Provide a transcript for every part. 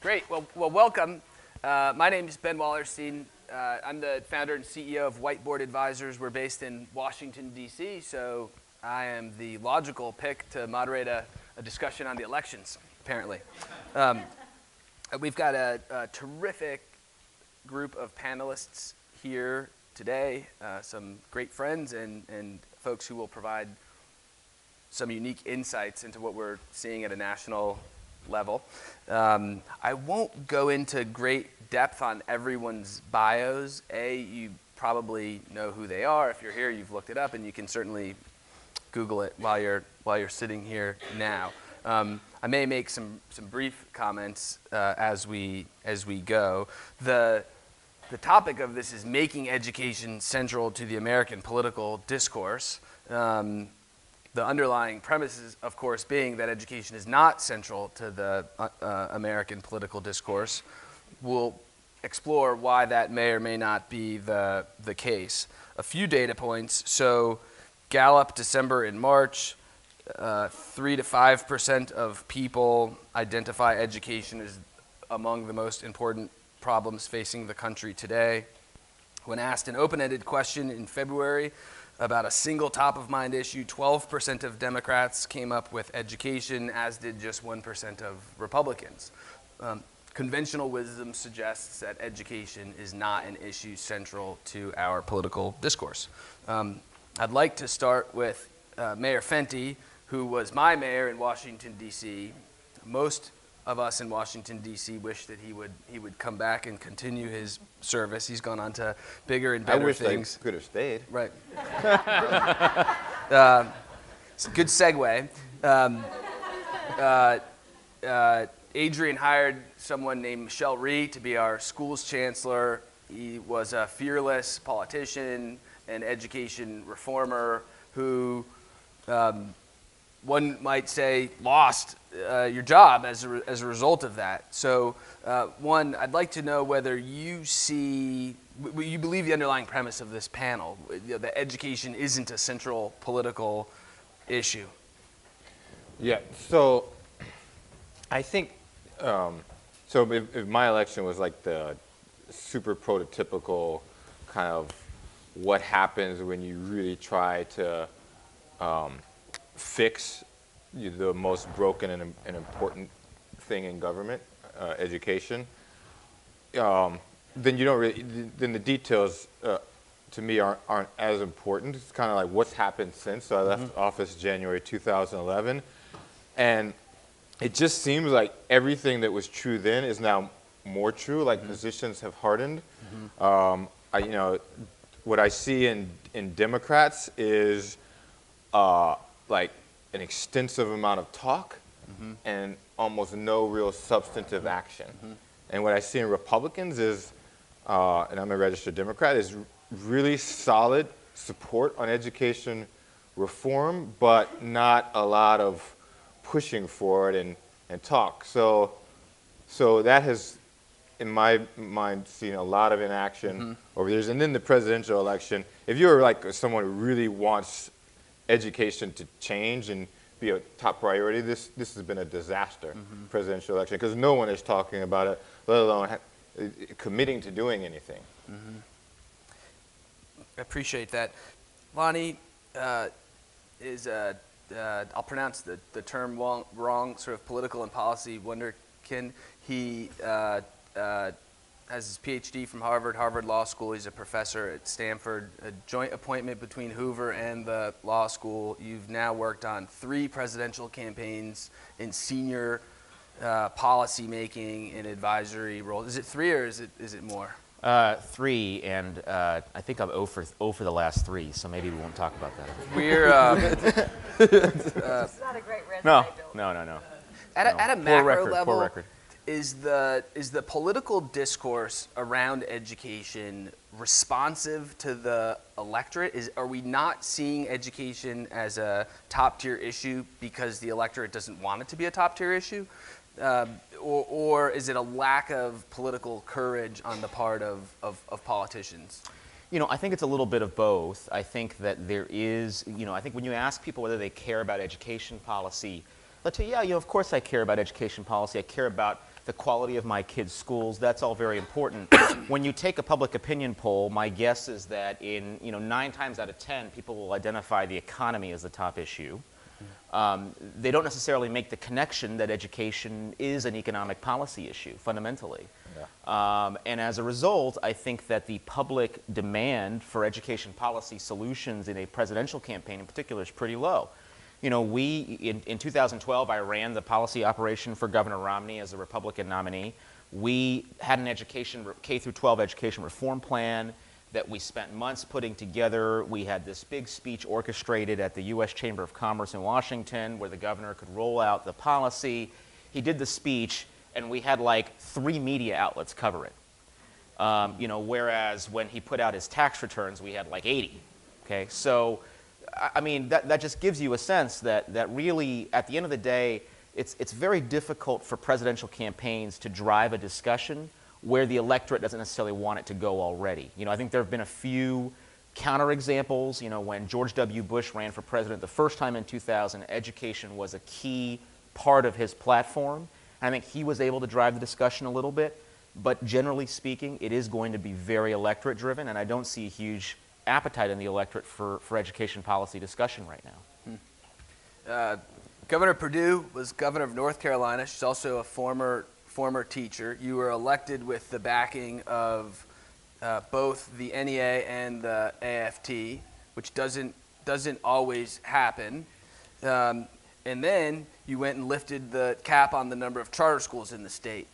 Great. Well, welcome. My name is Ben Wallerstein. I'm the founder and CEO of Whiteboard Advisors. We're based in Washington, D.C., so I am the logical pick to moderate a discussion on the elections, apparently. We've got a terrific group of panelists here today, some great friends and folks who will provide some unique insights into what we're seeing at a national level. I won't go into great depth on everyone's bios. You probably know who they are. If you're here, you've looked it up, and you can certainly Google it while you're sitting here now. I may make some brief comments as we go. The topic of this is making education central to the American political discourse. The underlying premises, of course, being that education is not central to the American political discourse. We'll explore why that may or may not be the case. A few data points. So Gallup, December and March, 3 to 5% of people identify education as among the most important problems facing the country today. When asked an open-ended question in February about a single top-of-mind issue, 12% of Democrats came up with education, as did just 1% of Republicans. Conventional wisdom suggests that education is not an issue central to our political discourse. I'd like to start with Mayor Fenty, who was my mayor in Washington, D.C. Most of us in Washington, D.C. wish that he would come back and continue his service. He's gone on to bigger and better things. I wish I could have stayed. Right. It's a good segue. Adrian hired someone named Michelle Rhee to be our schools chancellor. He was a fearless politician and education reformer who one might say lost your job as a result of that. So one, I'd like to know whether you believe the underlying premise of this panel, that education isn't a central political issue. Yeah, so I think, so if my election was like the super prototypical kind of what happens when you really try to fix the most broken and important thing in government, education, then you don't really, then the details to me aren't as important. It's kind of like what's happened since. So I left office January 2011, and it just seems like everything that was true then is now more true. Like positions have hardened. What I see in Democrats is like an extensive amount of talk and almost no real substantive action. And what I see in Republicans is, and I'm a registered Democrat, is really solid support on education reform, but not a lot of pushing for it and talk. So that has, in my mind, seen a lot of inaction over the years. And then the presidential election, if you're like someone who really wants education to change and be a top priority, this has been a disaster, presidential election, because no one is talking about it, let alone committing to doing anything. I appreciate that. Lanhee is, I'll pronounce the term wrong, sort of political and policy wonderkin. He has his PhD from Harvard Law School. He's a professor at Stanford, a joint appointment between Hoover and the law school. You've now worked on 3 presidential campaigns in senior policy making and advisory roles. Is it 3 or is it more? 3, and I think I'm 0 for the last 3, so maybe we won't talk about that. We're It's not a great resume. No. At a macro level, poor record. Is the political discourse around education responsive to the electorate? Are we not seeing education as a top-tier issue because the electorate doesn't want it to be a top-tier issue? Or is it a lack of political courage on the part of politicians? I think it's a little bit of both. I think that there is, I think when you ask people whether they care about education policy, they'll tell you, yeah, of course I care about education policy. I care about the quality of my kids' schools, that's all very important. When you take a public opinion poll, my guess is that in 9 times out of 10, people will identify the economy as the top issue. They don't necessarily make the connection that education is an economic policy issue, fundamentally. Yeah. And as a result, I think that the public demand for education policy solutions in a presidential campaign in particular is pretty low. In 2012, I ran the policy operation for Governor Romney as a Republican nominee. We had an K through 12 education reform plan that we spent months putting together. We had this big speech orchestrated at the U.S. Chamber of Commerce in Washington where the governor could roll out the policy. He did the speech, and we had like 3 media outlets cover it. Whereas when he put out his tax returns, we had like 80. Okay, so I mean that just gives you a sense that really, at the end of the day, it's very difficult for presidential campaigns to drive a discussion where the electorate doesn't necessarily want it to go already. I think there have been a few counterexamples. When George W. Bush ran for president the first time in 2000, education was a key part of his platform. And I think he was able to drive the discussion a little bit. But generally speaking, it is going to be very electorate driven, and I don't see a huge appetite in the electorate for education policy discussion right now. Governor Perdue was governor of North Carolina. She's also a former teacher. You were elected with the backing of both the NEA and the AFT, which doesn't always happen. And then you went and lifted the cap on the number of charter schools in the state,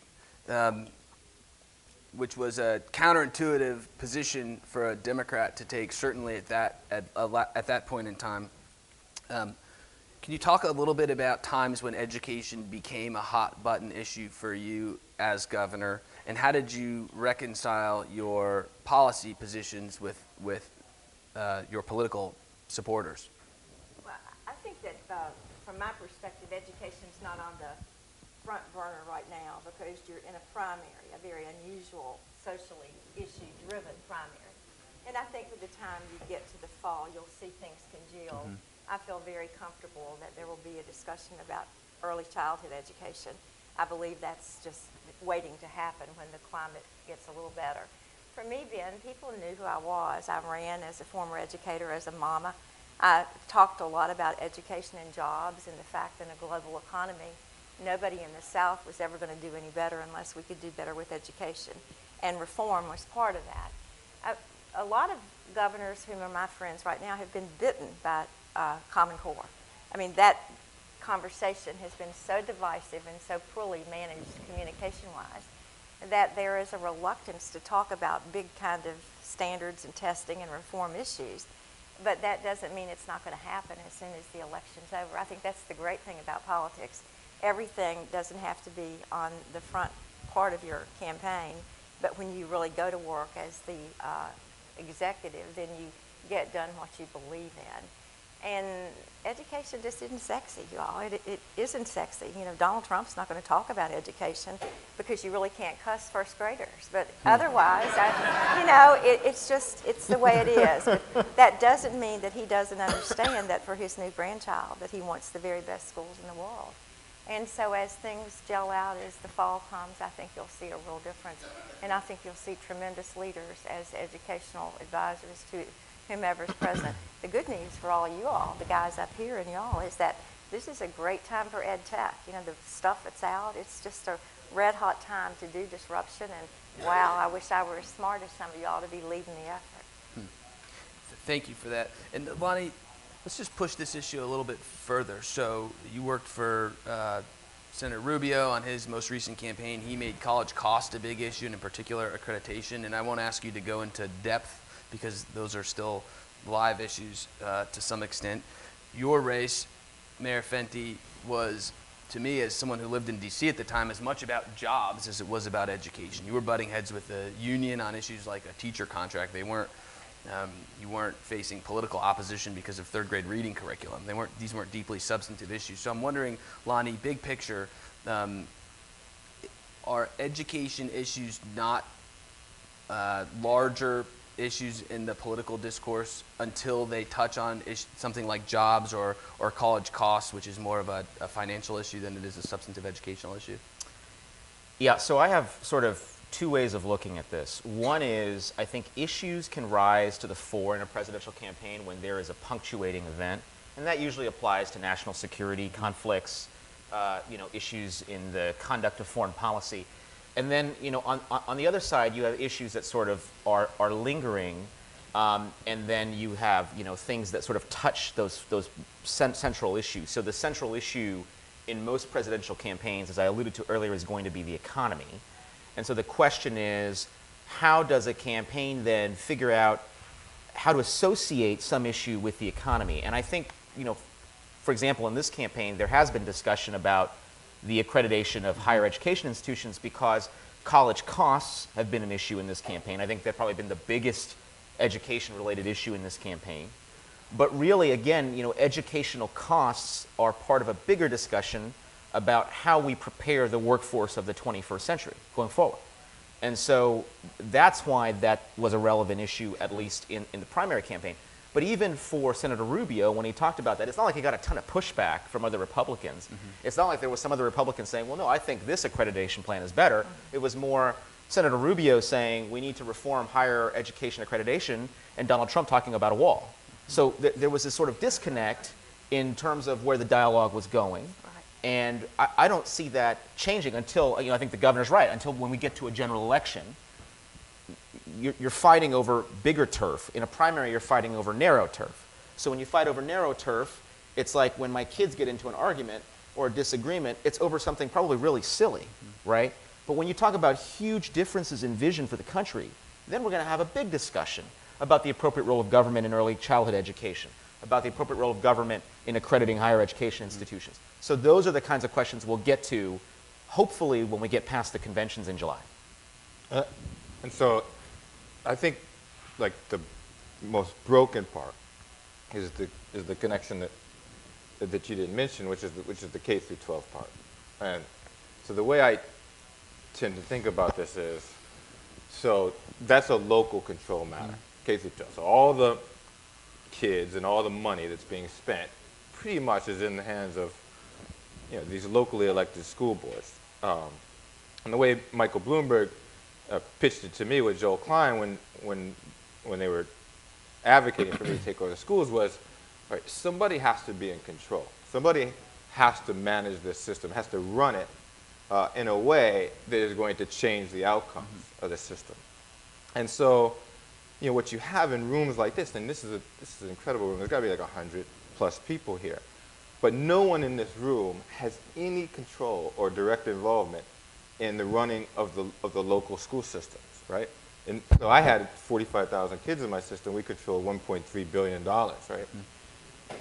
which was a counterintuitive position for a Democrat to take, certainly at that point in time. Can you talk a little bit about times when education became a hot button issue for you as governor, and how did you reconcile your policy positions with your political supporters? Well, I think that from my perspective, education's not on the front burner right now because you're in a primary, a very unusual, socially issue-driven primary. And I think by the time you get to the fall, you'll see things congeal. Mm-hmm. I feel very comfortable that there will be a discussion about early childhood education. I believe that's just waiting to happen when the climate gets a little better. For me, Ben, people knew who I was. I ran as a former educator, as a mama. I talked a lot about education and jobs and the fact that in a global economy, nobody in the South was ever going to do any better unless we could do better with education. And reform was part of that. A lot of governors whom are my friends right now have been bitten by Common Core. I mean, that conversation has been so divisive and so poorly managed communication-wise that there is a reluctance to talk about big kind of standards and testing and reform issues. But that doesn't mean it's not going to happen as soon as the election's over. I think that's the great thing about politics. Everything doesn't have to be on the front part of your campaign, but when you really go to work as the executive, then you get done what you believe in. And education just isn't sexy, y'all. It isn't sexy. Donald Trump's not going to talk about education because you really can't cuss first graders. But otherwise, it's the way it is. But that doesn't mean that he doesn't understand that for his new grandchild, that he wants the very best schools in the world. And so as things gel out, as the fall comes, I think you'll see a real difference. And I think you'll see tremendous leaders as educational advisors to whomever's president. The good news for all you all, the guys up here and y'all, is that this is a great time for ed tech. The stuff that's out, it's just a red hot time to do disruption. And wow, I wish I were as smart as some of y'all to be leading the effort. Thank you for that. And Lanhee, let's just push this issue a little bit further. So you worked for Senator Rubio on his most recent campaign. He made college cost a big issue, and in particular accreditation. And I won't ask you to go into depth because those are still live issues to some extent. Your race, Mayor Fenty, was, to me, as someone who lived in D.C. at the time, as much about jobs as it was about education. You were butting heads with the union on issues like a teacher contract. They weren't, you weren't facing political opposition because of third grade reading curriculum. These weren't deeply substantive issues. So I'm wondering, Lanhee, big picture, are education issues not larger issues in the political discourse until they touch on something like jobs or college costs, which is more of a financial issue than it is a substantive educational issue? Yeah, so I have sort of two ways of looking at this. One is I think issues can rise to the fore in a presidential campaign when there is a punctuating event, and that usually applies to national security conflicts, issues in the conduct of foreign policy. And then, on the other side, you have issues that sort of are lingering, and then you have, things that sort of touch those central issues. So the central issue in most presidential campaigns, as I alluded to earlier, is going to be the economy. And so the question is, how does a campaign then figure out how to associate some issue with the economy? And I think, for example, in this campaign, there has been discussion about the accreditation of higher education institutions because college costs have been an issue in this campaign. I think they've probably been the biggest education-related issue in this campaign. But really, again, educational costs are part of a bigger discussion about how we prepare the workforce of the 21st century going forward. And so that's why that was a relevant issue, at least in the primary campaign. But even for Senator Rubio, when he talked about that, it's not like he got a ton of pushback from other Republicans. Mm-hmm. It's not like there was some other Republicans saying, well, no, I think this accreditation plan is better. It was more Senator Rubio saying we need to reform higher education accreditation, and Donald Trump talking about a wall. So there was this sort of disconnect in terms of where the dialogue was going. And I don't see that changing until, I think the governor's right, until when we get to a general election, you're fighting over bigger turf. In a primary, you're fighting over narrow turf. So when you fight over narrow turf, it's like when my kids get into an argument or a disagreement, it's over something probably really silly, right? But when you talk about huge differences in vision for the country, then we're going to have a big discussion about the appropriate role of government in early childhood education, about the appropriate role of government in accrediting higher education institutions. So those are the kinds of questions we'll get to, hopefully, when we get past the conventions in July. And so I think like the most broken part is the connection that you didn't mention, which is the K through 12 part. And so the way I tend to think about this is, so that's a local control matter, K through 12. So all the kids and all the money that's being spent pretty much is in the hands of these locally elected school boards. And the way Michael Bloomberg pitched it to me with Joel Klein when they were advocating for me to take over the schools was, right, somebody has to be in control. Somebody has to manage this system, has to run it in a way that is going to change the outcomes of the system. And so, what you have in rooms like this, and this is an incredible room. There's got to be like 100+ people here, but no one in this room has any control or direct involvement in the running of the local school systems, right? And so I had 45,000 kids in my system. We control $1.3 billion, right?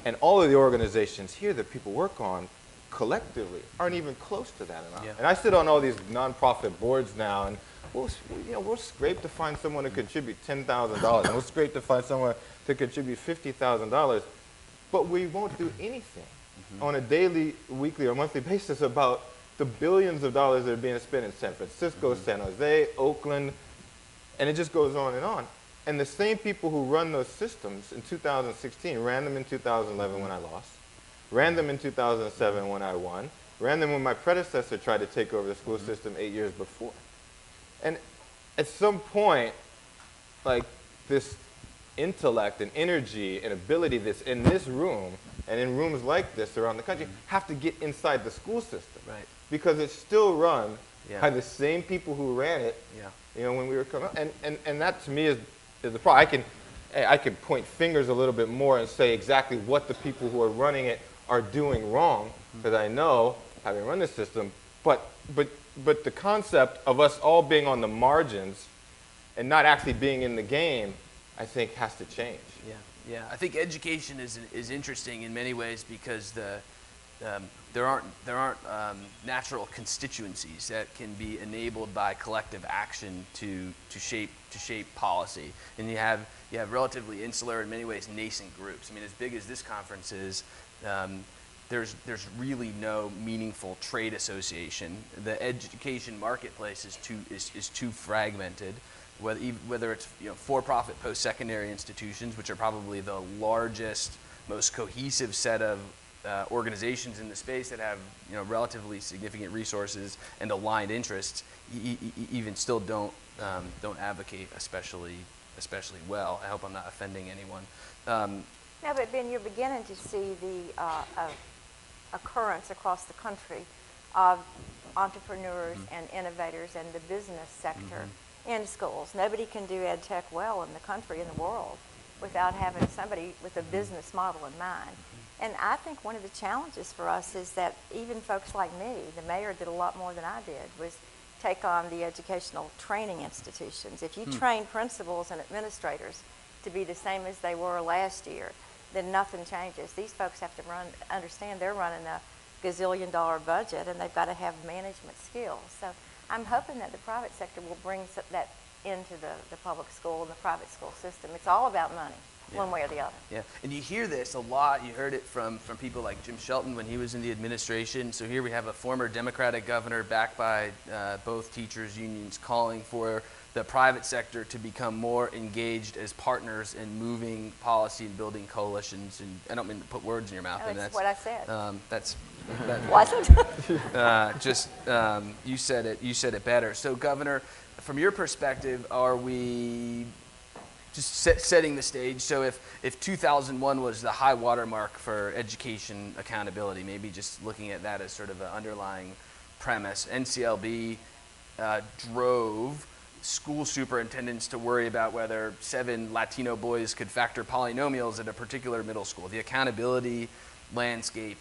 And all of the organizations here that people work on collectively aren't even close to that amount. Yeah. And I sit on all these nonprofit boards now, and we'll scrape to find someone to contribute $10,000, and we'll scrape to find someone to contribute $50,000, but we won't do anything on a daily, weekly, or monthly basis about the billions of dollars that are being spent in San Francisco, San Jose, Oakland, and it just goes on and on. And the same people who run those systems in 2016 ran them in 2011 when I lost, ran them in 2007 when I won, ran them when my predecessor tried to take over the school system 8 years before. And at some point, like, this intellect and energy and ability that's in this room and in rooms like this around the country have to get inside the school system. Right. Because it's still run by the same people who ran it when we were coming up. And that, to me, is the problem. I can point fingers a little bit more and say exactly what the people who are running it are doing wrong, because I know, having run this system, but the concept of us all being on the margins and not actually being in the game, I think, has to change. Yeah. I think education is interesting in many ways because there aren't natural constituencies that can be enabled by collective action to shape policy, and you have relatively insular, in many ways, nascent groups. I mean, as big as this conference is, there's really no meaningful trade association. The education marketplace is too fragmented. Whether it's for-profit post-secondary institutions, which are probably the largest, most cohesive set of organizations in the space that have relatively significant resources and aligned interests even still don't advocate especially well. I hope I'm not offending anyone. No, but Ben, you're beginning to see the occurrence across the country of entrepreneurs and innovators and the business sector in schools. Nobody can do ed tech well in the country, in the world, without having somebody with a business model in mind. And I think one of the challenges for us is that even folks like me, the mayor did a lot more than I did, was take on the educational training institutions. If you train principals and administrators to be the same as they were last year, then nothing changes. These folks have to understand they're running a gazillion-dollar budget, and they've got to have management skills. So I'm hoping that the private sector will bring that into the public school and the private school system. It's all about money, one way or the other. Yeah, and you hear this a lot. You heard it from people like Jim Shelton when he was in the administration. So here we have a former Democratic governor backed by both teachers' unions calling for the private sector to become more engaged as partners in moving policy and building coalitions. And I don't mean to put words in your mouth. No, and that's what I said. You said it. You said it better. So, Governor, from your perspective, are we just setting the stage? So, if 2001 was the high watermark for education accountability, maybe just looking at that as sort of an underlying premise, NCLB drove school superintendents to worry about whether 7 Latino boys could factor polynomials at a particular middle school. The accountability landscape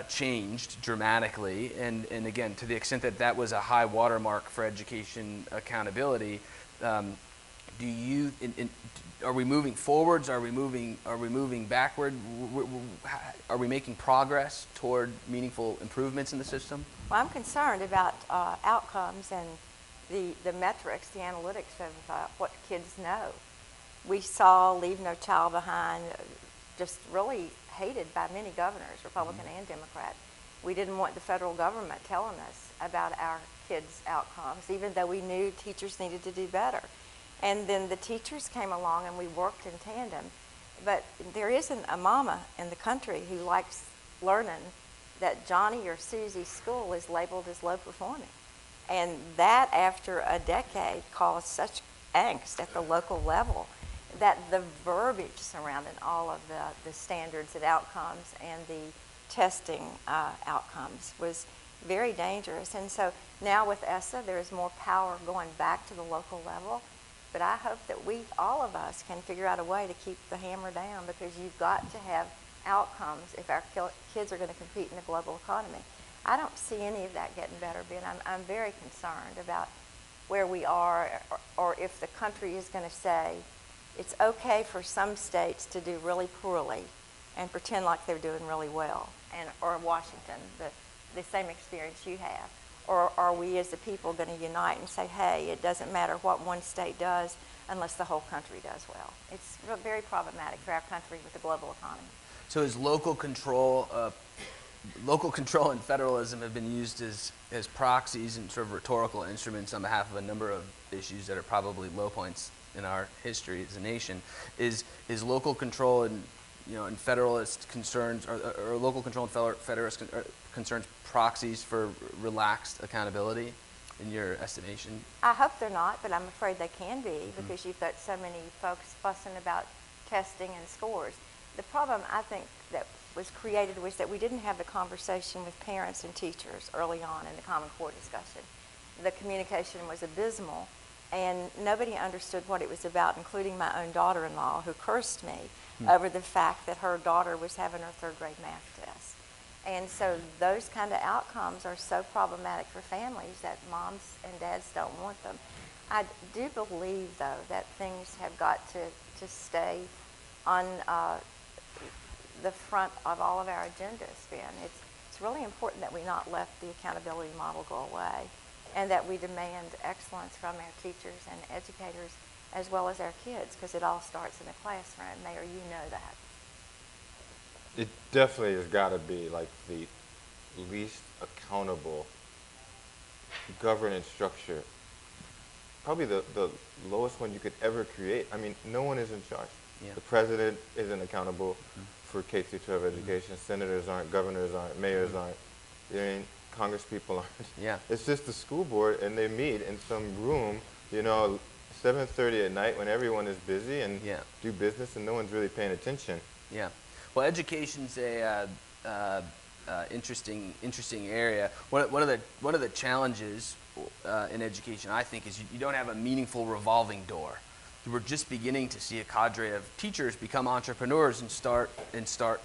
changed dramatically, and again, to the extent that that was a high watermark for education accountability, do you? Are we moving forwards? Are we moving backward? Are we making progress toward meaningful improvements in the system? Well, I'm concerned about outcomes and the metrics, the analytics of what kids know. We saw Leave No Child Behind just really hated by many governors, Republican and Democrat. We didn't want the federal government telling us about our kids' outcomes, even though we knew teachers needed to do better. And then the teachers came along and we worked in tandem. But there isn't a mama in the country who likes learning that Johnny or Susie's school is labeled as low performing. And that, after a decade, caused such angst at the local level that the verbiage surrounding all of the standards and outcomes and the testing outcomes was very dangerous. And so now with ESSA, there is more power going back to the local level. But I hope that all of us, can figure out a way to keep the hammer down, because you've got to have outcomes if our kids are going to compete in the global economy. I don't see any of that getting better, Ben. I'm very concerned about where we are, or if the country is going to say it's okay for some states to do really poorly and pretend like they're doing really well, or Washington, the same experience you have. Or are we as a people going to unite and say, hey, it doesn't matter what one state does unless the whole country does well? It's very problematic for our country with the global economy. So is local control and federalism have been used as proxies and sort of rhetorical instruments on behalf of a number of issues that are probably low points in our history as a nation. Is local control and federalist concerns, or local control and federalist concerns proxies for relaxed accountability in your estimation? I hope they're not, but I'm afraid they can be, because you've got so many folks fussing about testing and scores. The problem, I think, that was created was that we didn't have the conversation with parents and teachers early on in the Common Core discussion. The communication was abysmal, and nobody understood what it was about, including my own daughter-in-law, who cursed me over the fact that her daughter was having her third-grade math test. And so those kind of outcomes are so problematic for families that moms and dads don't want them. I do believe, though, that things have got to stay on the front of all of our agendas, Ben. It's really important that we not let the accountability model go away, and that we demand excellence from our teachers and educators as well as our kids, because it all starts in the classroom. Mayor, you know that. It definitely has got to be like the least accountable governance structure, probably the lowest one you could ever create. I mean, no one is in charge. Yeah. The president isn't accountable for K through 12 education. Senators aren't, governors aren't, mayors aren't. I mean, Congress people aren't. Yeah. It's just the school board, and they meet in some room, you know, 7:30 at night when everyone is busy and do business and no one's really paying attention. Yeah. Well, education's a interesting area. One of the challenges in education, I think, is you don't have a meaningful revolving door. We're just beginning to see a cadre of teachers become entrepreneurs and start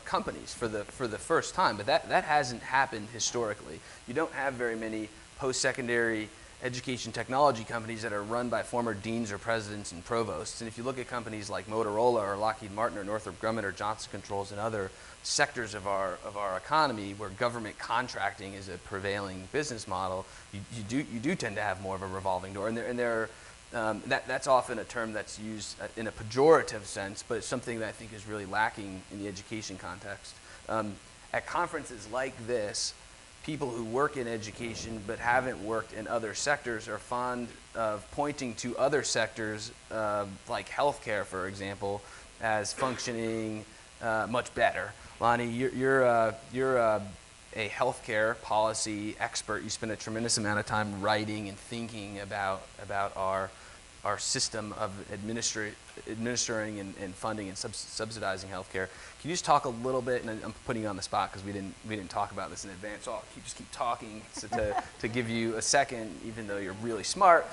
companies for the first time. But that hasn't happened historically. You don't have very many post-secondary education technology companies that are run by former deans or presidents and provosts. And if you look at companies like Motorola or Lockheed Martin or Northrop Grumman or Johnson Controls and other sectors of our economy where government contracting is a prevailing business model, you do tend to have more of a revolving door. That's often a term that's used in a pejorative sense, but it's something that I think is really lacking in the education context. At conferences like this, people who work in education but haven't worked in other sectors are fond of pointing to other sectors, like healthcare, for example, as functioning much better. Lanhee, you're a healthcare policy expert. You spend a tremendous amount of time writing and thinking about our system of administering and funding and subsidizing healthcare. Can you just talk a little bit? And I'm putting you on the spot because we didn't talk about this in advance. So I'll just keep talking to give you a second, even though you're really smart.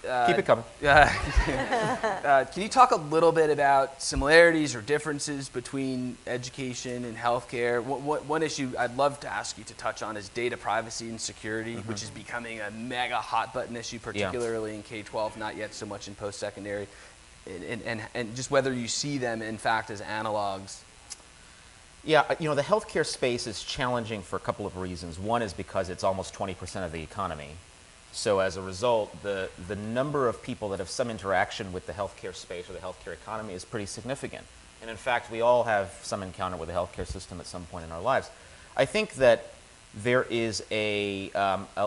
Keep it coming. Can you talk a little bit about similarities or differences between education and healthcare? One issue I'd love to ask you to touch on is data privacy and security, which is becoming a mega hot button issue, particularly in K-12, not yet so much in post-secondary, and just whether you see them, in fact, as analogs. Yeah, the healthcare space is challenging for a couple of reasons. One is because it's almost 20% of the economy. So as a result, the number of people that have some interaction with the healthcare space or the healthcare economy is pretty significant. And in fact, we all have some encounter with the healthcare system at some point in our lives. I think that there is a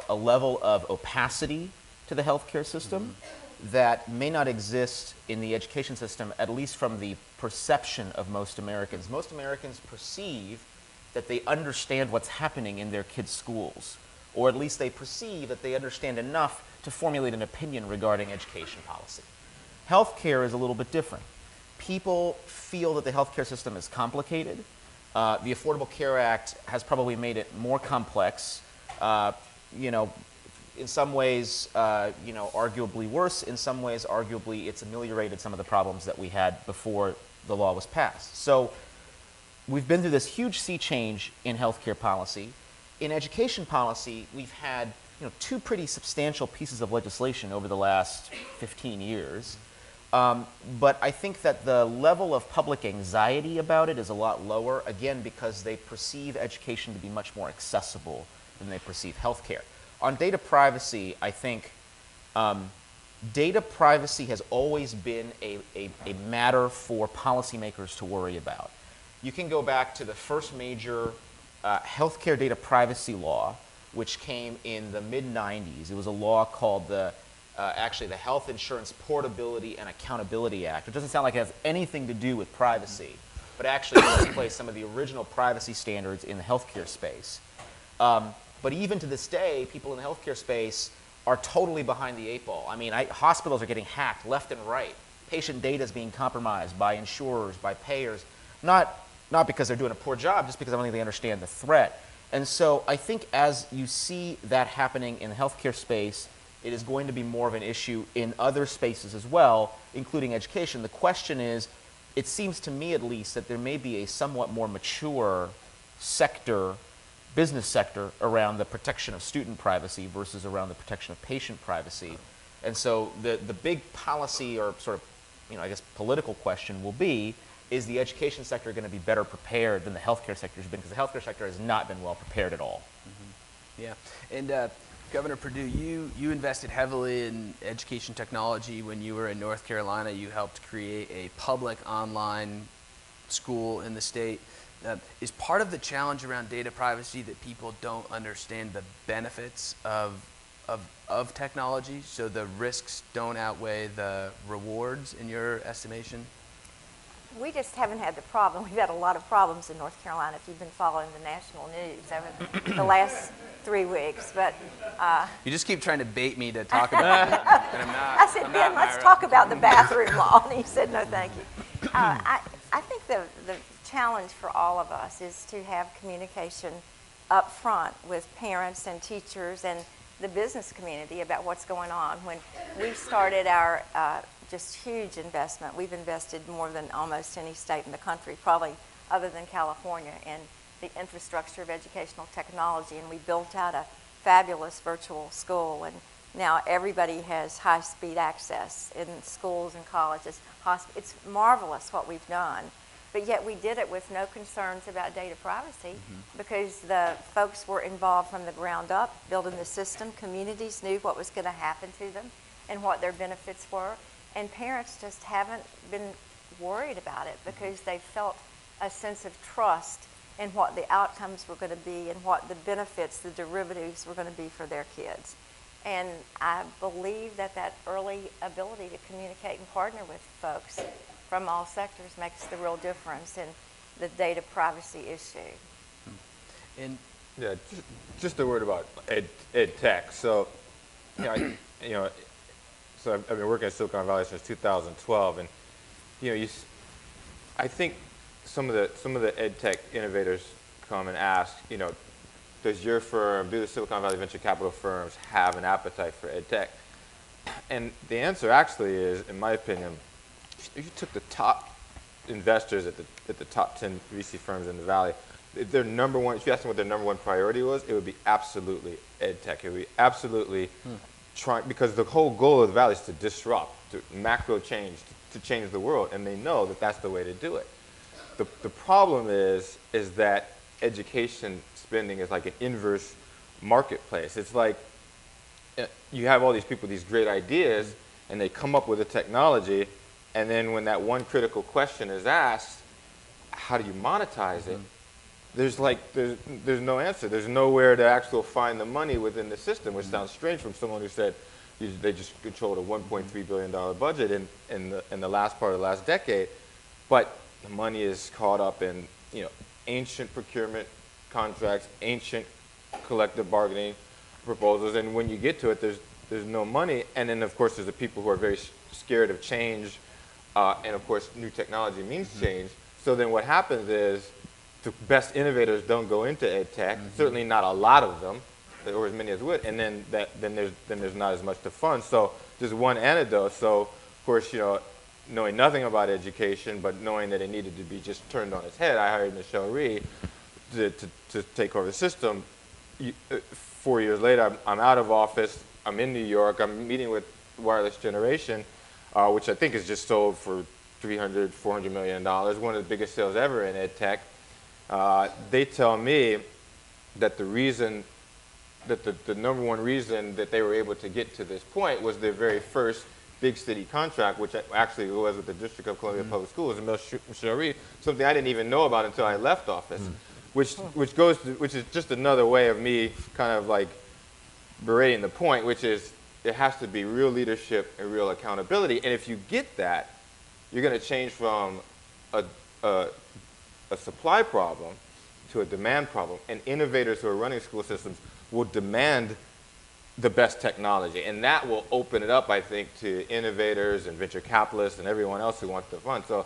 level of opacity to the healthcare system that may not exist in the education system, at least from the perception of most Americans. Most Americans perceive that they understand what's happening in their kids' schools, or at least they perceive that they understand enough to formulate an opinion regarding education policy. Healthcare is a little bit different. People feel that the healthcare system is complicated. The Affordable Care Act has probably made it more complex. In some ways, arguably worse. In some ways, arguably, it's ameliorated some of the problems that we had before the law was passed. So we've been through this huge sea change in healthcare policy. In education policy, we've had two pretty substantial pieces of legislation over the last 15 years. But I think that the level of public anxiety about it is a lot lower, again, because they perceive education to be much more accessible than they perceive healthcare. On data privacy, I think data privacy has always been a matter for policymakers to worry about. You can go back to the first major healthcare data privacy law, which came in the mid-90s. It was a law called actually the Health Insurance Portability and Accountability Act. It doesn't sound like it has anything to do with privacy, but actually put in place some of the original privacy standards in the healthcare space. But even to this day, people in the healthcare space are totally behind the eight ball. I mean, hospitals are getting hacked left and right. Patient data is being compromised by insurers, by payers, not because they're doing a poor job, just because I don't think they understand the threat. And so I think as you see that happening in the healthcare space, it is going to be more of an issue in other spaces as well, including education. The question is, it seems to me at least, that there may be a somewhat more mature sector, business sector, around the protection of student privacy versus around the protection of patient privacy. And so the big policy or sort of, I guess political question will be, is the education sector going to be better prepared than the healthcare sector has been? Because the healthcare sector has not been well prepared at all. Yeah, and Governor Perdue, you invested heavily in education technology when you were in North Carolina. You helped create a public online school in the state. Is part of the challenge around data privacy that people don't understand the benefits of of technology, so the risks don't outweigh the rewards in your estimation? We just haven't had the problem. We've had a lot of problems in North Carolina if you've been following the national news over the last 3 weeks. But you just keep trying to bait me to talk about it, and I'm not. I said, Ben, let's talk about the bathroom law. And he said, no, thank you. I think the challenge for all of us is to have communication up front with parents and teachers and the business community about what's going on. When we started our just huge investment, we've invested more than almost any state in the country, probably other than California, in the infrastructure of educational technology, and we built out a fabulous virtual school, and now everybody has high-speed access in schools and colleges. It's marvelous what we've done, but yet we did it with no concerns about data privacy because the folks were involved from the ground up, building the system. Communities knew what was going to happen to them and what their benefits were, and parents just haven't been worried about it because they felt a sense of trust in what the outcomes were going to be and what the benefits, the derivatives were going to be for their kids. And I believe that that early ability to communicate and partner with folks from all sectors makes the real difference in the data privacy issue. And Yeah, just a word about ed tech. So, so I've been working at Silicon Valley since 2012, and I think some of the ed tech innovators come and ask, does your firm, do the Silicon Valley venture capital firms have an appetite for ed tech? And the answer actually is, in my opinion, if you took the top investors at the top 10 VC firms in the Valley, their number one, if you asked them what their number one priority was, it would be absolutely ed tech. It would be absolutely trying, because the whole goal of the Valley is to disrupt, to macro change, to change the world, and they know that that's the way to do it. The problem is that education spending is like an inverse marketplace. It's like you have all these people, these great ideas, and they come up with a technology, and then when that one critical question is asked, how do you monetize it? There's no answer. There's nowhere to actually find the money within the system, which sounds strange from someone who said they just controlled a $1.3 billion budget in the last part of the last decade. But the money is caught up in ancient procurement contracts, ancient collective bargaining proposals, and when you get to it, there's no money. And then of course there's the people who are very scared of change, and of course new technology means change. So then what happens is the best innovators don't go into ed tech, certainly not a lot of them, or as many as would, and then there's not as much to fund. So just one anecdote. So of course, knowing nothing about education, but knowing that it needed to be just turned on its head, I hired Michelle Rhee to take over the system. 4 years later, I'm out of office. I'm in New York. I'm meeting with Wireless Generation, which I think is just sold for $300, $400 million, one of the biggest sales ever in ed tech. They tell me that the reason, that the number one reason that they were able to get to this point was their very first big city contract, which actually was with the District of Columbia Public Schools, and Michelle Rhee, something I didn't even know about until I left office, which is just another way of me kind of like berating the point, which is there has to be real leadership and real accountability, and if you get that, you're going to change from a supply problem to a demand problem, and innovators who are running school systems will demand the best technology, and that will open it up, I think, to innovators and venture capitalists and everyone else who wants to fund. So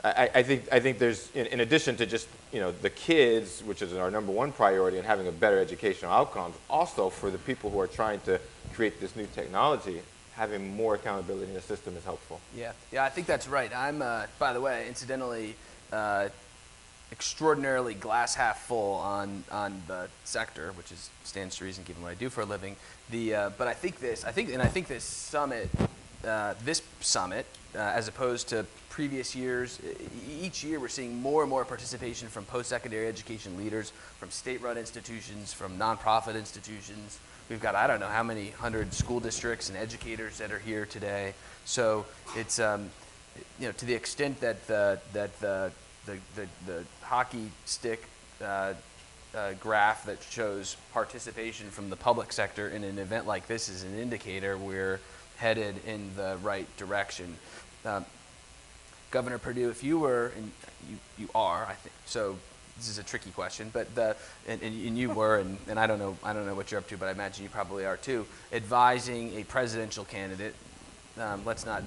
I think there's, in addition to just the kids, which is our number one priority, and having a better educational outcomes, also for the people who are trying to create this new technology, having more accountability in the system is helpful. Yeah, I think that's right. I'm, by the way, incidentally, extraordinarily glass half full on the sector, which stands to reason given what I do for a living. But I think this summit, as opposed to previous years, each year we're seeing more and more participation from post-secondary education leaders, from state-run institutions, from nonprofit institutions. We've got, I don't know how many 100 school districts and educators that are here today. So it's, to the extent that the hockey stick graph that shows participation from the public sector in an event like this is an indicator we're headed in the right direction. Governor Perdue, if you were, and you are, I think, so this is a tricky question, but and you were, and I don't know what you're up to, but I imagine you probably are too, advising a presidential candidate. Let's not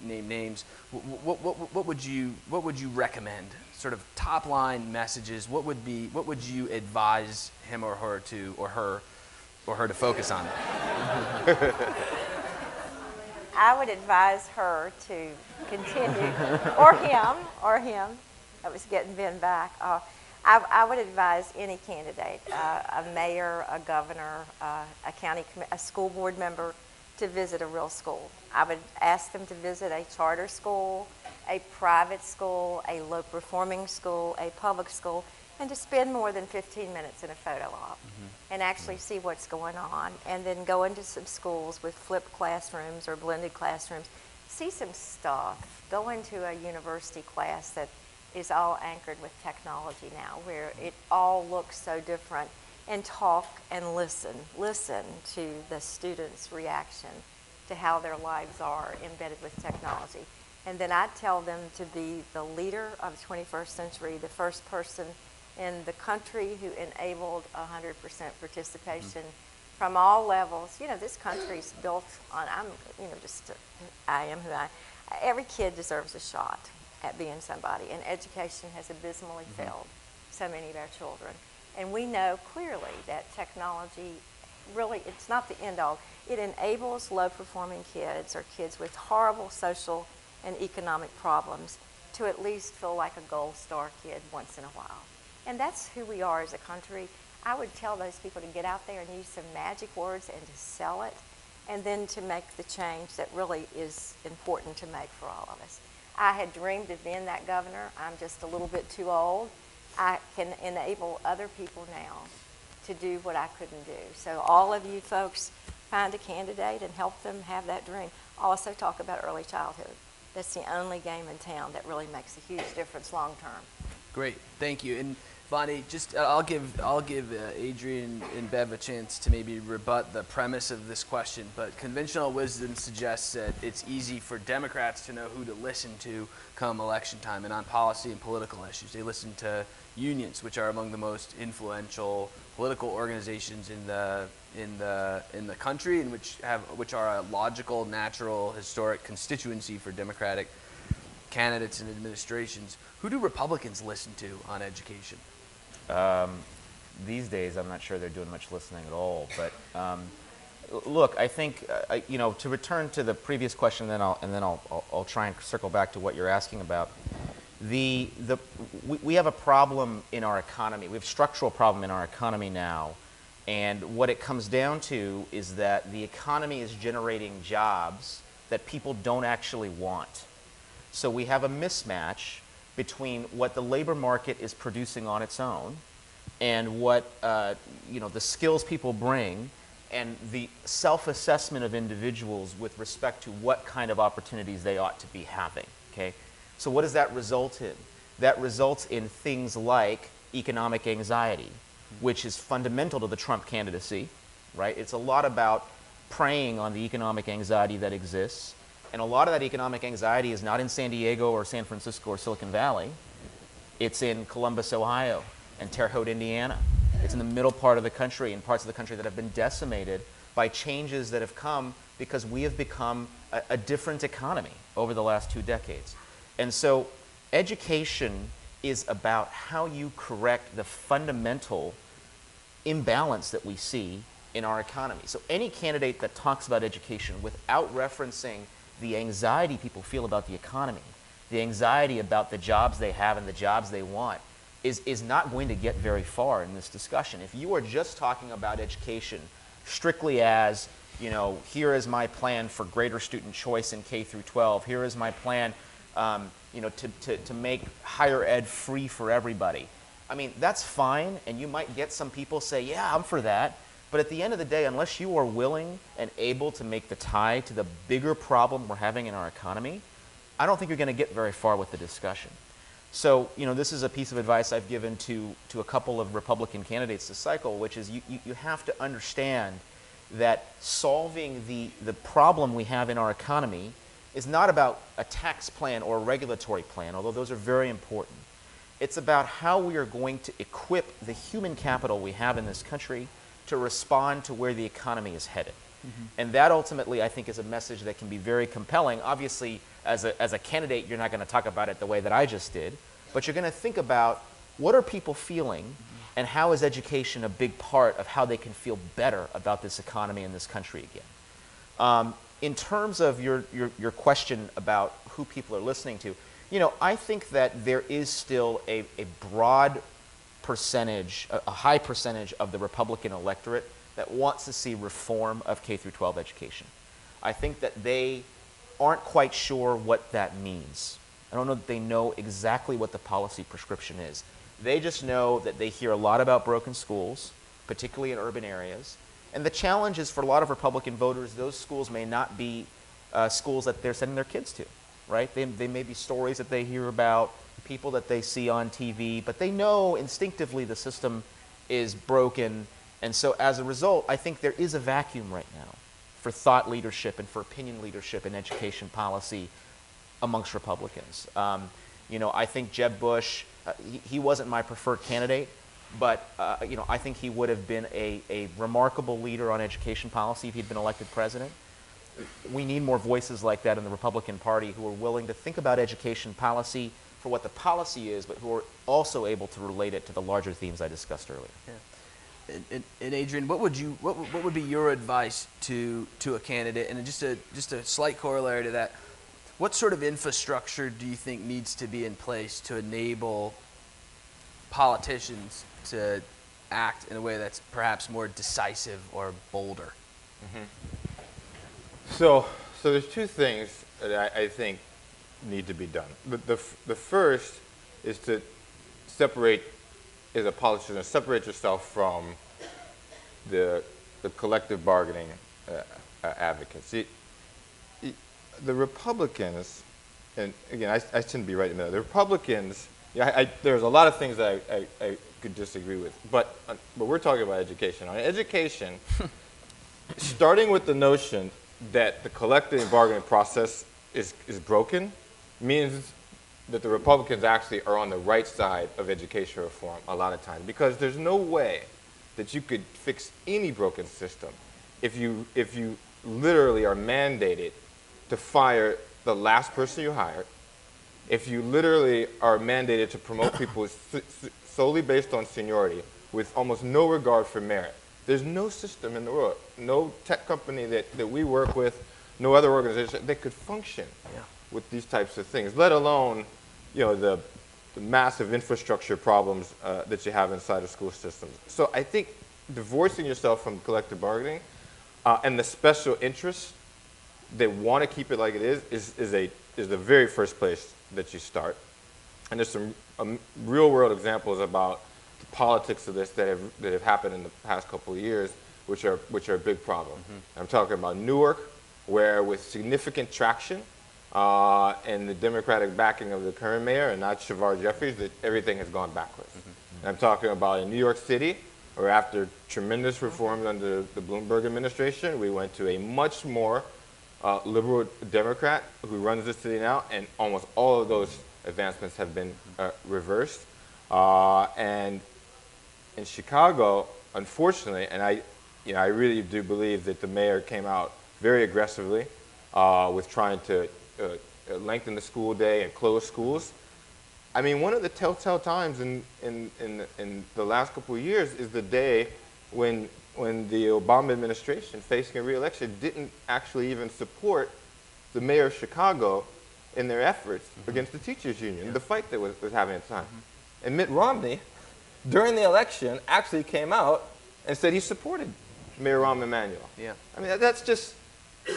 name names. What would you recommend? Sort of top line messages. What would you advise him or her to focus on? I would advise her to continue, or him. I was getting Ben back. I would advise any candidate, a mayor, a governor, a school board member, to visit a real school. I would ask them to visit a charter school, a private school, a low-performing school, a public school, and to spend more than 15 minutes in a photo op and actually see what's going on, and then go into some schools with flipped classrooms or blended classrooms, see some stuff, go into a university class that is all anchored with technology now, where it all looks so different, and talk and listen to the students' reaction to how their lives are embedded with technology. And then I tell them to be the leader of the 21st century, the first person in the country who enabled 100% participation from all levels. You know, this country's built on, I am who I am. Every kid deserves a shot at being somebody, and education has abysmally failed so many of our children. And we know clearly that technology really, it's not the end all. It enables low-performing kids or kids with horrible social and economic problems to at least feel like a gold star kid once in a while. And that's who we are as a country. I would tell those people to get out there and use some magic words and to sell it, and then to make the change that really is important to make for all of us. I had dreamed of being that governor. I'm just a little bit too old. I can enable other people now to do what I couldn't do. So all of you folks, find a candidate and help them have that dream. I'll also talk about early childhood. That's the only game in town that really makes a huge difference long term. Great, thank you. And Bonnie, just I'll give Adrian and Bev a chance to maybe rebut the premise of this question, but conventional wisdom suggests that it's easy for Democrats to know who to listen to come election time, and on policy and political issues. They listen to unions, which are among the most influential political organizations in the country, and which are a logical, natural, historic constituency for Democratic candidates and administrations. Who do Republicans listen to on education? These days, I'm not sure they're doing much listening at all. But look, I think to return to the previous question, and then I'll try and circle back to what you're asking about. We have a problem in our economy. We have a structural problem in our economy now, and what it comes down to is that the economy is generating jobs that people don't actually want. So we have a mismatch between what the labor market is producing on its own and what the skills people bring and the self-assessment of individuals with respect to what kind of opportunities they ought to be having. Okay? So what does that result in? That results in things like economic anxiety, which is fundamental to the Trump candidacy, right? It's a lot about preying on the economic anxiety that exists. And a lot of that economic anxiety is not in San Diego or San Francisco or Silicon Valley. It's in Columbus, Ohio, and Terre Haute, Indiana. It's in the middle part of the country and parts of the country that have been decimated by changes that have come because we have become a different economy over the last 2 decades. And so education is about how you correct the fundamental imbalance that we see in our economy. So any candidate that talks about education without referencing the anxiety people feel about the economy, the anxiety about the jobs they have and the jobs they want, is not going to get very far in this discussion. If you are just talking about education strictly as, here is my plan for greater student choice in K through 12, here is my plan to make higher ed free for everybody. I mean, that's fine, and you might get some people say, yeah, I'm for that. But at the end of the day, unless you are willing and able to make the tie to the bigger problem we're having in our economy, I don't think you're going to get very far with the discussion. So, this is a piece of advice I've given to a couple of Republican candidates this cycle, which is you have to understand that solving the problem we have in our economy is not about a tax plan or a regulatory plan, although those are very important. It's about how we are going to equip the human capital we have in this country to respond to where the economy is headed. And that ultimately, I think, is a message that can be very compelling. Obviously, as a candidate, you're not going to talk about it the way that I just did, but you're going to think about what are people feeling and how is education a big part of how they can feel better about this economy and this country again. In terms of your question about who people are listening to, I think that there is still a broad percentage, a high percentage of the Republican electorate that wants to see reform of K through 12 education. I think that they aren't quite sure what that means. I don't know that they know exactly what the policy prescription is. They just know that they hear a lot about broken schools, particularly in urban areas. And the challenge is for a lot of Republican voters, those schools may not be schools that they're sending their kids to, right? They may be stories that they hear about, people that they see on TV, but they know instinctively the system is broken. And so as a result, I think there is a vacuum right now for thought leadership and for opinion leadership in education policy amongst Republicans. I think Jeb Bush, he wasn't my preferred candidate, but I think he would have been a remarkable leader on education policy if he'd been elected president. We need more voices like that in the Republican Party who are willing to think about education policy for what the policy is, but who are also able to relate it to the larger themes I discussed earlier. Yeah. And Adrian, what would be your advice to a candidate? And just a slight corollary to that, what sort of infrastructure do you think needs to be in place to enable politicians to act in a way that's perhaps more decisive or bolder? So there's two things that I think need to be done. The first is to separate, as a politician, separate yourself from the collective bargaining advocates. The Republicans, and again, I shouldn't be right in the middle. The Republicans, there's a lot of things that I could disagree with, but we're talking about education. On education, starting with the notion that the collective bargaining process is broken means that the Republicans actually are on the right side of education reform a lot of times, because there's no way that you could fix any broken system if you literally are mandated to fire the last person you hired, if you literally are mandated to promote people solely based on seniority with almost no regard for merit. There's no system in the world, no tech company that we work with, no other organization that could function with these types of things, let alone the massive infrastructure problems that you have inside of school systems. So I think divorcing yourself from collective bargaining and the special interests that want to keep it like it is the very first place that you start. And there's some real world examples about the politics of this that have happened in the past couple of years, which are a big problem. I'm talking about Newark, where with significant traction and the Democratic backing of the current mayor and not Shavar Jeffries, that everything has gone backwards. And I'm talking about in New York City, where after tremendous reforms under the Bloomberg administration, we went to a much more liberal Democrat who runs the city now, and almost all of those advancements have been reversed. And in Chicago, unfortunately, and I really do believe that the mayor came out very aggressively with trying to lengthen the school day and close schools. I mean, one of the telltale times in the last couple of years is the day when the Obama administration, facing a re-election, didn't actually even support the mayor of Chicago in their efforts against the teachers union, the fight that was happening at the time. And Mitt Romney, during the election, actually came out and said he supported Mayor Rahm Emanuel. I mean, that's just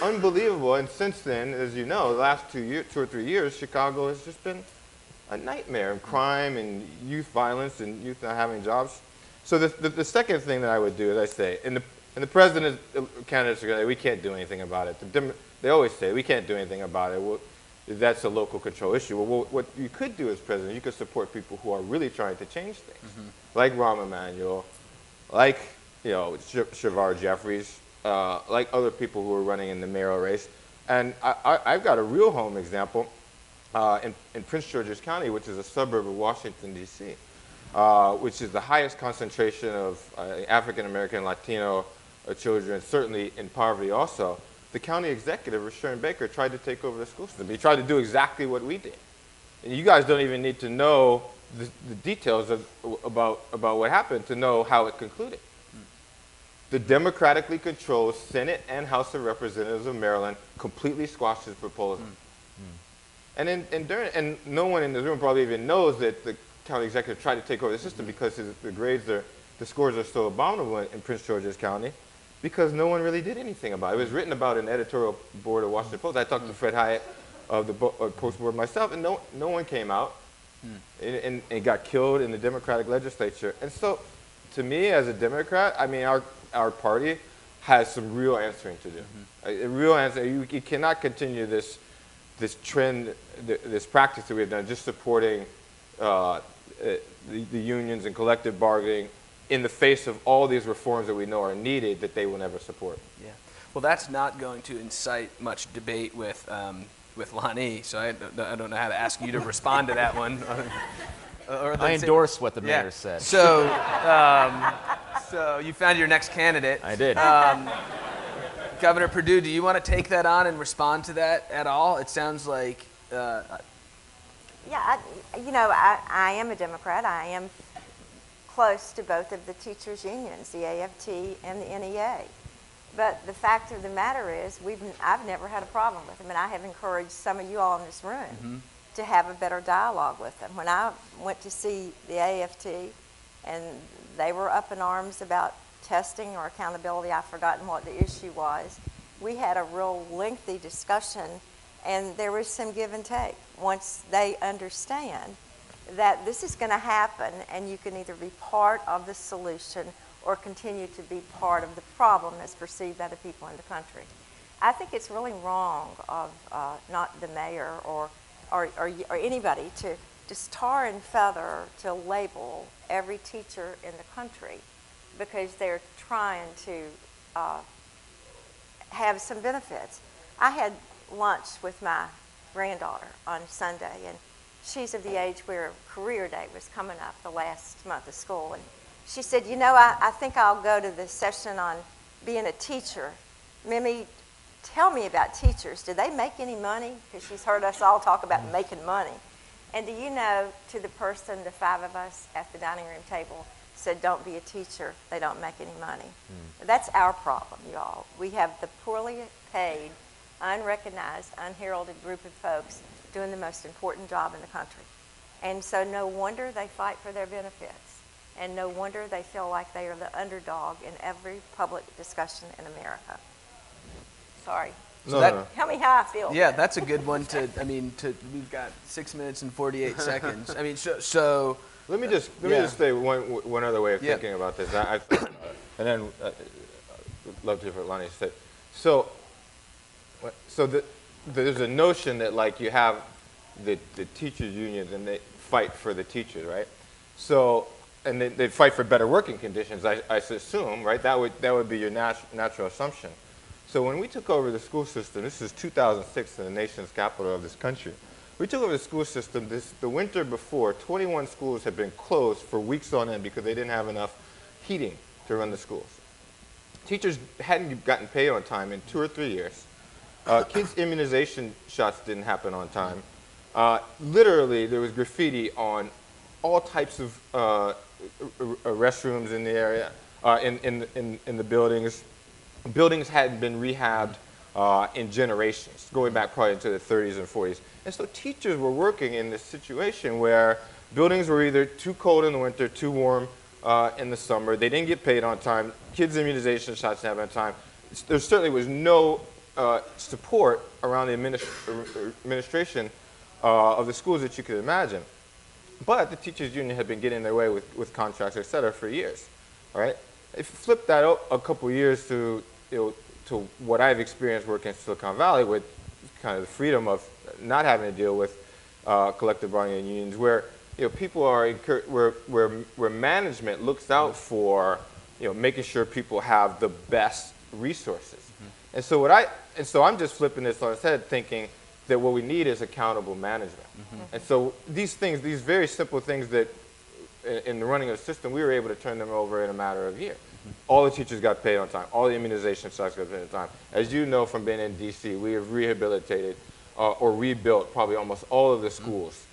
unbelievable. And since then, as you know, the last 2 or 3 years, Chicago has just been a nightmare of crime and youth violence and youth not having jobs. So the second thing that I would do is I say, and the president's candidates are going to say, we can't do anything about it. They always say, we can't do anything about it. Well, that's a local control issue. Well, what you could do as president, you could support people who are really trying to change things, like Rahm Emanuel, like Shavar Jeffries, like other people who are running in the mayoral race. And I've got a real home example in Prince George's County, which is a suburb of Washington, D.C., which is the highest concentration of African-American, Latino children, certainly in poverty also. The county executive, Rashawn Baker, tried to take over the school system. He tried to do exactly what we did. And you guys don't even need to know the details about what happened to know how it concluded. The democratically controlled Senate and House of Representatives of Maryland completely squashed his proposal. And no one in this room probably even knows that the county executive tried to take over the system because the scores are so abominable in Prince George's County, because no one really did anything about it. It was written about in the editorial board of Washington Post. I talked to Fred Hyatt of the Post board myself, and no one came out and got killed in the Democratic legislature. And so, to me, as a Democrat, I mean, our party has some real answering to do. A real answer. You cannot continue this trend, this practice that we have done, just supporting the unions and collective bargaining in the face of all these reforms that we know are needed that they will never support. Yeah. Well, that's not going to incite much debate with Lanhee, so I don't know how to ask you to respond to that one. I endorse what the mayor said. So, so you found your next candidate. I did. Governor Perdue, do you want to take that on and respond to that at all? It sounds like... Yeah, I am a Democrat. I am close to both of the teachers' unions, the AFT and the NEA. But the fact of the matter is, I've never had a problem with them, and I have encouraged some of you all in this room to have a better dialogue with them. When I went to see the AFT, and they were up in arms about testing or accountability, I've forgotten what the issue was, we had a real lengthy discussion, and there was some give and take. Once they understand that this is going to happen, and you can either be part of the solution or continue to be part of the problem as perceived by the people in the country. I think it's really wrong of not the mayor or anybody to just tar and feather to label every teacher in the country because they're trying to have some benefits. I had lunch with my granddaughter on Sunday, and she's of the age where career day was coming up the last month of school, and she said, I think I'll go to the session on being a teacher. Mimi, tell me about teachers. Do they make any money? Because she's heard us all talk about making money. And do you know, to the person, the five of us at the dining room table said, don't be a teacher. They don't make any money. That's our problem, y'all. We have the poorly paid, unrecognized, unheralded group of folks doing the most important job in the country. And so no wonder they fight for their benefits. And no wonder they feel like they are the underdog in every public discussion in America. Sorry. So tell me how I feel. Yeah, that's a good one we've got 6 minutes and 48 seconds. I mean, so let me just say one other way of thinking about this. And then love to hear what Lanhee said. So there's a notion that like you have the teachers unions and they fight for the teachers, right? So and they fight for better working conditions, I assume, right? That would be your natural assumption. So when we took over the school system, this is 2006 in the nation's capital of this country. We took over the school system the winter before. 21 schools had been closed for weeks on end because they didn't have enough heating to run the schools. Teachers hadn't gotten paid on time in 2 or 3 years. Kids' immunization shots didn't happen on time. Literally, there was graffiti on all types of restrooms in the area, in the buildings. Buildings hadn't been rehabbed in generations, going back probably into the 30s and 40s. And so teachers were working in this situation where buildings were either too cold in the winter, too warm in the summer. They didn't get paid on time. Kids' immunization shots didn't happen on time. There certainly was no support around the administration of the schools that you could imagine. But the teachers' union had been getting their way with contracts, et cetera, for years. All right? If you flip that a couple years to what I've experienced working in Silicon Valley with kind of the freedom of not having to deal with collective bargaining unions, where people are where management looks out for making sure people have the best resources. And so I'm just flipping this on its head, thinking that what we need is accountable management. And so these things, these very simple things that in the running of the system, we were able to turn them over in a matter of years. All the teachers got paid on time. All the immunization sites got paid on time. As you know from being in DC, we have rehabilitated or rebuilt probably almost all of the schools.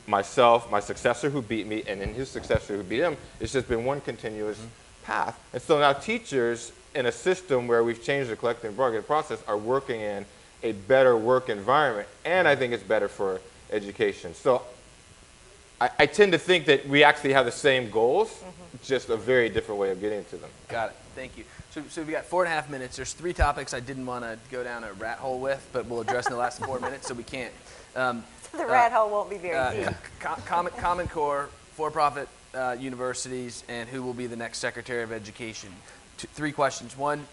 Myself, my successor who beat me, and then his successor who beat him, it's just been one continuous path. And so now teachers in a system where we've changed the collective bargaining process are working in a better work environment, and I think it's better for education. So I tend to think that we actually have the same goals, just a very different way of getting to them. Got it. Thank you. So we've got 4.5 minutes. There's 3 topics I didn't want to go down a rat hole with, but we'll address in the last 4 minutes, so we can't. The rat hole won't be very deep. Common Core, for-profit universities, and who will be the next Secretary of Education. 3 questions. One,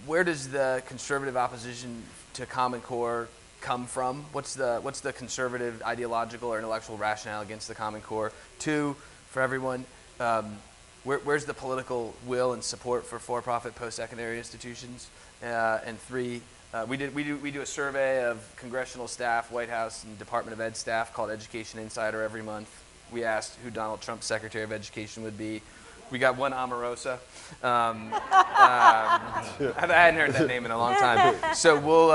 where does the conservative opposition to Common Core come from? What's the conservative ideological or intellectual rationale against the Common Core? 2, for everyone, where's the political will and support for for-profit post-secondary institutions? And 3, we do a survey of congressional staff, White House and Department of Ed staff called Education Insider every month. We asked who Donald Trump's Secretary of Education would be. We got one Omarosa. I hadn't heard that name in a long time. So we'll.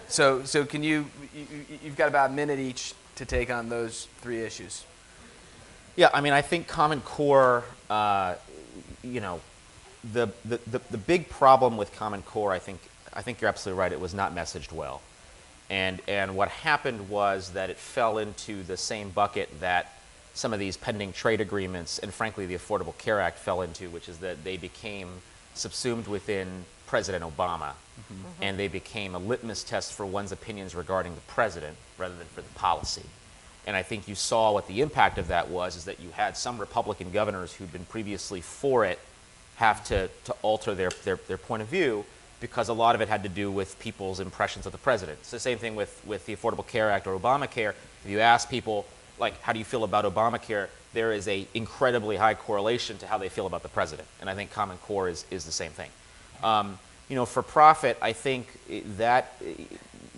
So can you've got about a minute each to take on those 3 issues. Yeah, I mean, I think Common Core, the big problem with Common Core, I think you're absolutely right. It was not messaged well, and what happened was that it fell into the same bucket that some of these pending trade agreements and, frankly, the Affordable Care Act fell into, which is that they became subsumed within President Obama, and they became a litmus test for one's opinions regarding the president rather than for the policy. And I think you saw what the impact of that was, is that you had some Republican governors who'd been previously for it have to alter their point of view, because a lot of it had to do with people's impressions of the president. It's the same thing with the Affordable Care Act or Obamacare. If you ask people, like, how do you feel about Obamacare, there is a incredibly high correlation to how they feel about the president. And I think Common Core is the same thing. For profit, I think that,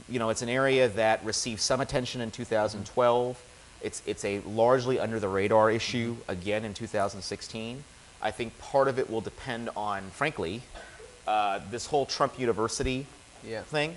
it's an area that received some attention in 2012. It's a largely under the radar issue again in 2016. I think part of it will depend on, frankly, this whole Trump University thing.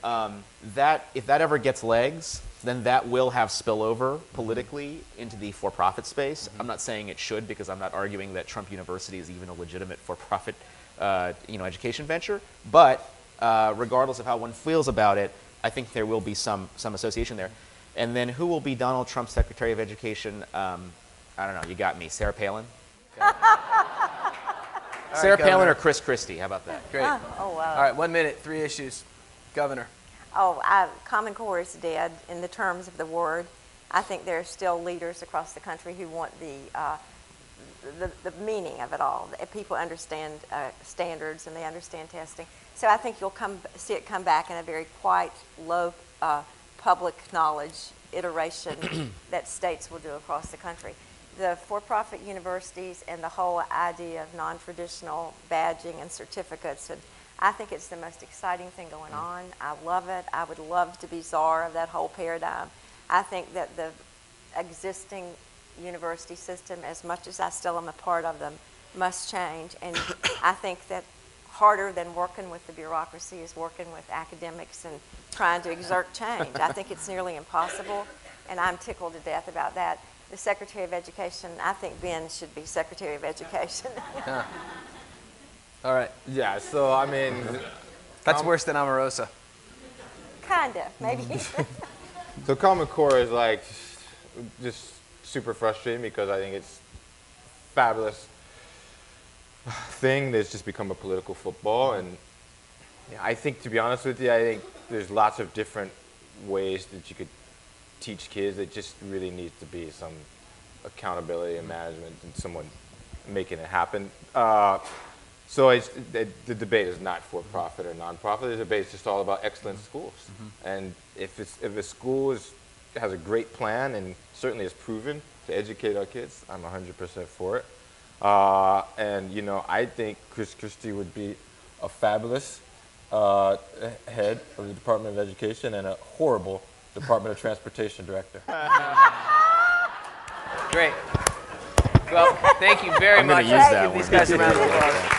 That if that ever gets legs, then that will have spillover politically into the for-profit space. I'm not saying it should, because I'm not arguing that Trump University is even a legitimate for-profit education venture. But regardless of how one feels about it, I think there will be some association there. And then who will be Donald Trump's Secretary of Education? I don't know. You got me. Sarah Palin? Sarah Palin or Chris Christie? How about that? Great. Oh, wow. All right, 1 minute, 3 issues. Governor. Common Core is dead in the terms of the word. I think there are still leaders across the country who want the meaning of it all. People understand standards and they understand testing. So I think you'll see it come back in a very quiet, low public knowledge iteration that states will do across the country. The for-profit universities and the whole idea of non-traditional badging and certificates, and I think it's the most exciting thing going on. I love it. I would love to be czar of that whole paradigm. I think that the existing university system, as much as I still am a part of them, must change. And I think that harder than working with the bureaucracy is working with academics and trying to exert change. I think it's nearly impossible, and I'm tickled to death about that. The Secretary of Education, I think Ben should be Secretary of Education. Yeah. All right. Yeah, so I mean, That's worse than Omarosa. Kind of, maybe. so Common Core is like just super frustrating, because I think it's a fabulous thing that's just become a political football. And I think, to be honest with you, I think there's lots of different ways that you could teach kids. It just really needs to be some accountability and management and someone making it happen. So the debate is not for-profit or non-profit. The debate is just all about excellent schools. And if a school has a great plan and certainly is proven to educate our kids, I'm 100% for it. And you know, I think Chris Christie would be a fabulous head of the Department of Education and a horrible Department of Transportation director. Great. Well, thank you very much. I'm going to use that Give these one. guys a round of applause.